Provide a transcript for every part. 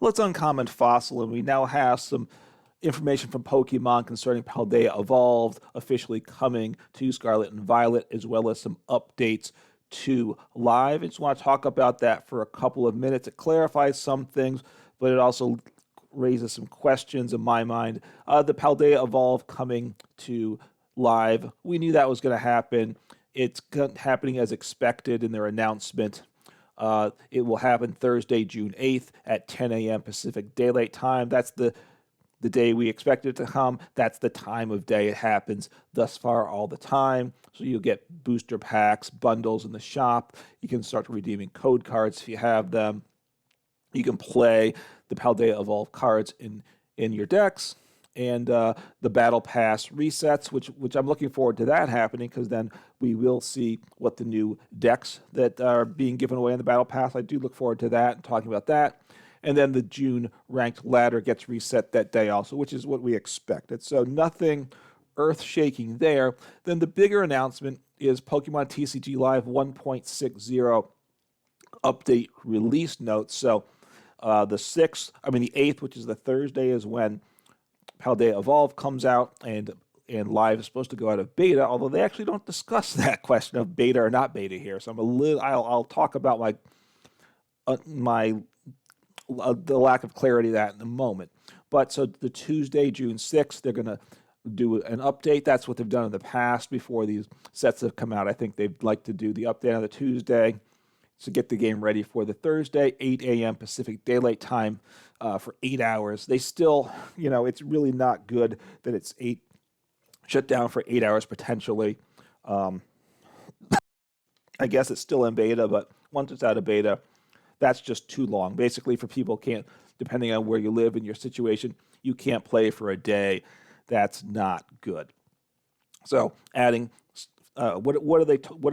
Well, it's Uncommon Fossil, and we now have some information from Pokemon concerning Paldea Evolved officially coming to Scarlet and Violet, as well as some updates to Live. I just want to talk about that for a couple of minutes. It clarifies some things, but it also raises some questions in my mind. The Paldea Evolved coming to Live, we knew that was going to happen. It's happening as expected in their announcement. It will happen Thursday, June 8th at 10 a.m. Pacific Daylight Time. That's the day we expect it to come. That's the time of day it happens thus far all the time. So you'll get booster packs, bundles in the shop. You can start redeeming code cards if you have them. You can play the Paldea Evolved cards in your decks. And the Battle Pass resets, which I'm looking forward to that happening, because then we will see what the new decks that are being given away in the Battle Pass. I do look forward to that and talking about that. And then the June ranked ladder gets reset that day also, which is what we expected. So nothing earth-shaking there. Then the bigger announcement is Pokemon TCG Live 1.60 update release notes. So the 8th, which is the Thursday, is when Paldea Evolved comes out, and Live is supposed to go out of beta, although they actually don't discuss that question of beta or not beta here. So I'll talk about the lack of clarity of that in a moment. But so the Tuesday, June 6th, they're going to do an update. That's what they've done in the past before these sets have come out. I think they'd like to do the update on the Tuesday to get the game ready for the Thursday, 8 a.m. Pacific Daylight Time for 8 hours. They still, it's really not good that it's shut down for 8 hours potentially. I guess it's still in beta, but once it's out of beta, that's just too long. Basically, for people depending on where you live in your situation, you can't play for a day. That's not good. So adding, what are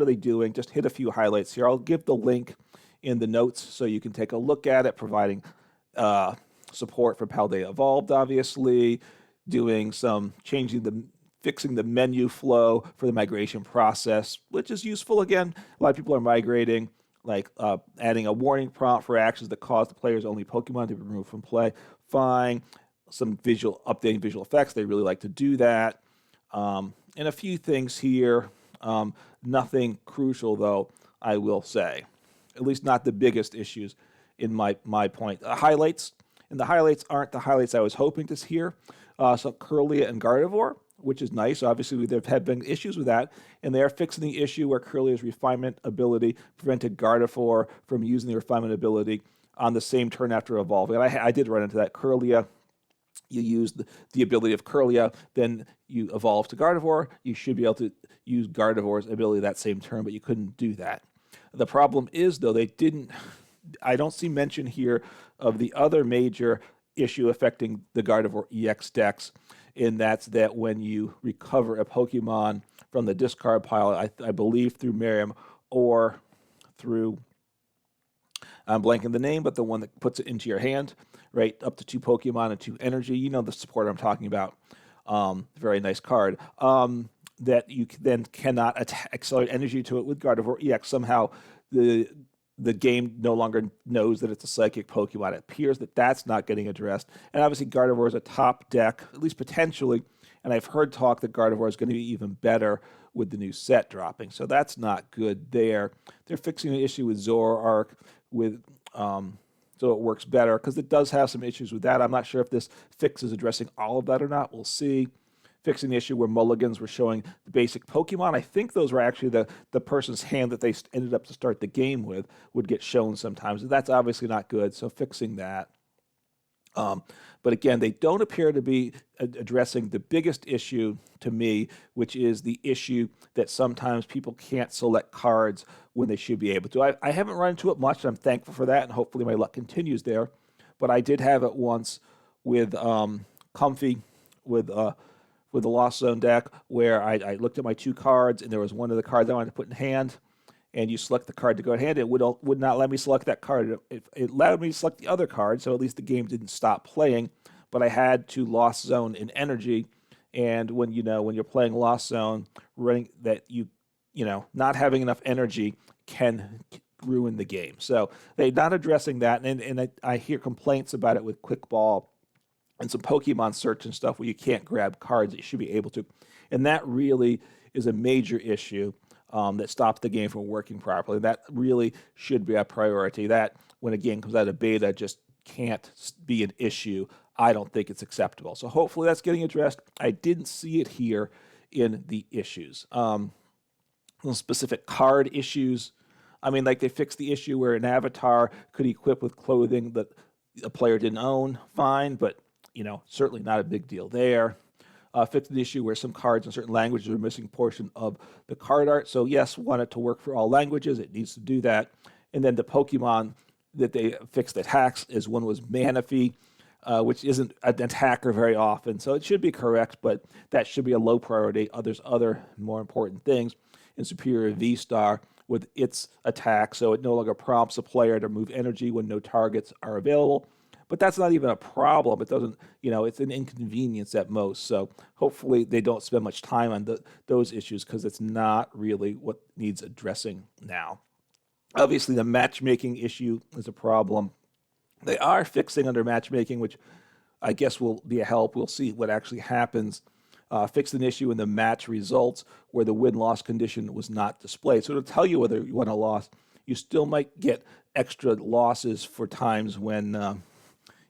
they doing? Just hit a few highlights here. I'll give the link in the notes so you can take a look at it, providing support for Paldea Evolved, obviously, fixing the menu flow for the migration process, which is useful. Again, a lot of people are migrating, like adding a warning prompt for actions that cause the player's only Pokemon to be removed from play. Fine. Some updating visual effects. They really like to do that. And a few things here. Nothing crucial, though, I will say. At least not the biggest issues in my point. The highlights aren't the highlights I was hoping to hear. So Curlia and Gardevoir, which is nice. Obviously, there have been issues with that, and they are fixing the issue where Curlia's refinement ability prevented Gardevoir from using the refinement ability on the same turn after evolving. And I did run into that. Curlia, you use the ability of Curlia, then you evolve to Gardevoir. You should be able to use Gardevoir's ability that same turn, but you couldn't do that. The problem is, though, I don't see mention here of the other major issue affecting the Gardevoir EX decks, and that's that when you recover a Pokemon from the discard pile, I believe through Miriam or through, I'm blanking the name, but the one that puts it into your hand, right, up to 2 Pokemon and 2 energy. You know the supporter I'm talking about. Very nice card. That you then cannot accelerate energy to it with Gardevoir EX. Somehow the game no longer knows that it's a psychic Pokemon. It appears that that's not getting addressed. And obviously Gardevoir is a top deck, at least potentially, and I've heard talk that Gardevoir is going to be even better with the new set dropping. So that's not good there. They're fixing the issue with Zoroark so it works better, because it does have some issues with that. I'm not sure if this fix is addressing all of that or not. We'll see. Fixing the issue where mulligans were showing the basic Pokemon. I think those were actually the person's hand that they ended up to start the game with would get shown sometimes. That's obviously not good, so fixing that. But again, they don't appear to be addressing the biggest issue to me, which is the issue that sometimes people can't select cards when they should be able to. I haven't run into it much, and I'm thankful for that, and hopefully my luck continues there. But I did have it once with Comfy, with the Lost Zone deck, where I looked at my 2 cards, and there was one of the cards I wanted to put in hand, and you select the card to go in hand. It would not let me select that card. It allowed me to select the other card, so at least the game didn't stop playing, but I had to Lost Zone in energy, and when you're playing Lost Zone, running that not having enough energy can ruin the game. So they're not addressing that, and I hear complaints about it with Quick Ball and some Pokemon search and stuff where you can't grab cards that you should be able to. And that really is a major issue that stops the game from working properly. That really should be a priority. That, when a game comes out of beta, just can't be an issue. I don't think it's acceptable. So hopefully that's getting addressed. I didn't see it here in the issues. Specific card issues. I mean, like they fixed the issue where an avatar could equip with clothing that a player didn't own. Fine, but certainly not a big deal there. Fixed the issue where some cards in certain languages are missing a portion of the card art. So yes, want it to work for all languages. It needs to do that. And then the Pokemon that they fixed that hacks is one was Manaphy, which isn't an attacker very often. So it should be correct, but that should be a low priority. There's other more important things. In Superior V-Star with its attack, so it no longer prompts a player to move energy when no targets are available. But that's not even a problem. It doesn't, it's an inconvenience at most. So hopefully they don't spend much time on those issues because it's not really what needs addressing now. Obviously, the matchmaking issue is a problem. They are fixing under matchmaking, which I guess will be a help. We'll see what actually happens. Fixed an issue in the match results where the win-loss condition was not displayed. So it'll tell you whether you won or lost. You still might get extra losses for times when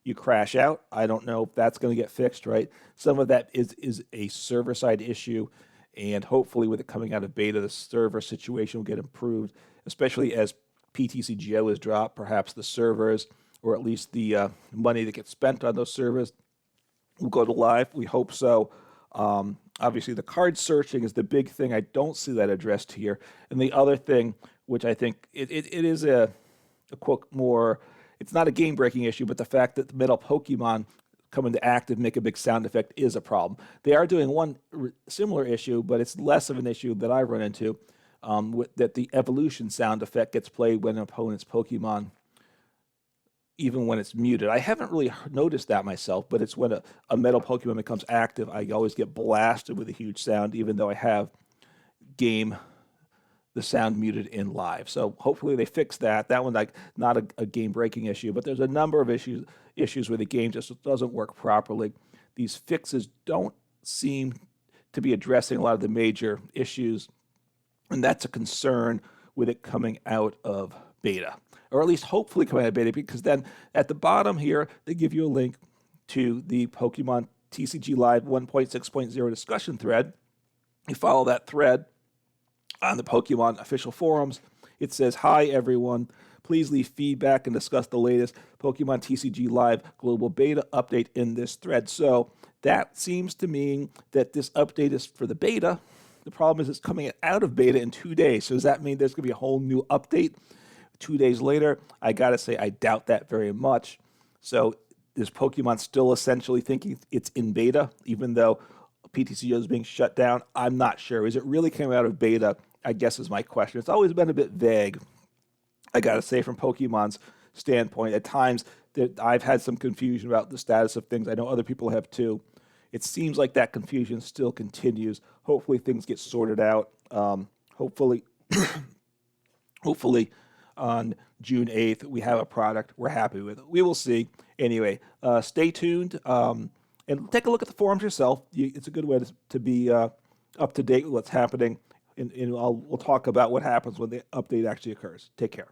you crash out. I don't know if that's going to get fixed, right? Some of that is a server-side issue, and hopefully with it coming out of beta, the server situation will get improved, especially as PTCGO is dropped. Perhaps the servers, or at least the money that gets spent on those servers, will go to live. We hope so. Obviously, the card searching is the big thing. I don't see that addressed here. And the other thing, which I think it is a quote more, it's not a game-breaking issue, but the fact that the metal Pokemon come into active, make a big sound effect is a problem. They are doing one similar issue, but it's less of an issue that I run into, that the evolution sound effect gets played when an opponent's Pokemon, even when it's muted. I haven't really noticed that myself, but it's when a metal Pokemon becomes active, I always get blasted with a huge sound, even though I have the sound muted in live. So hopefully they fix that. That one's like not a game-breaking issue, but there's a number of issues where the game just doesn't work properly. These fixes don't seem to be addressing a lot of the major issues, and that's a concern with it coming out of beta. Or at least hopefully coming out of beta, because then at the bottom here, they give you a link to the Pokemon TCG Live 1.6.0 discussion thread. You follow that thread on the Pokemon official forums. It says, "Hi, everyone. Please leave feedback and discuss the latest Pokemon TCG Live global beta update in this thread." So that seems to mean that this update is for the beta. The problem is it's coming out of beta in 2 days. So does that mean there's going to be a whole new update 2 days later? I got to say, I doubt that very much. So is Pokemon still essentially thinking it's in beta, even though PTCGO is being shut down? I'm not sure. Is it really coming out of beta? I guess is my question. It's always been a bit vague, I got to say, from Pokemon's standpoint. At times, I've had some confusion about the status of things. I know other people have too. It seems like that confusion still continues. Hopefully things get sorted out. Hopefully on June 8th, we have a product we're happy with. We will see. Anyway, stay tuned and take a look at the forums yourself. It's a good way to be up to date with what's happening. And we'll talk about what happens when the update actually occurs. Take care.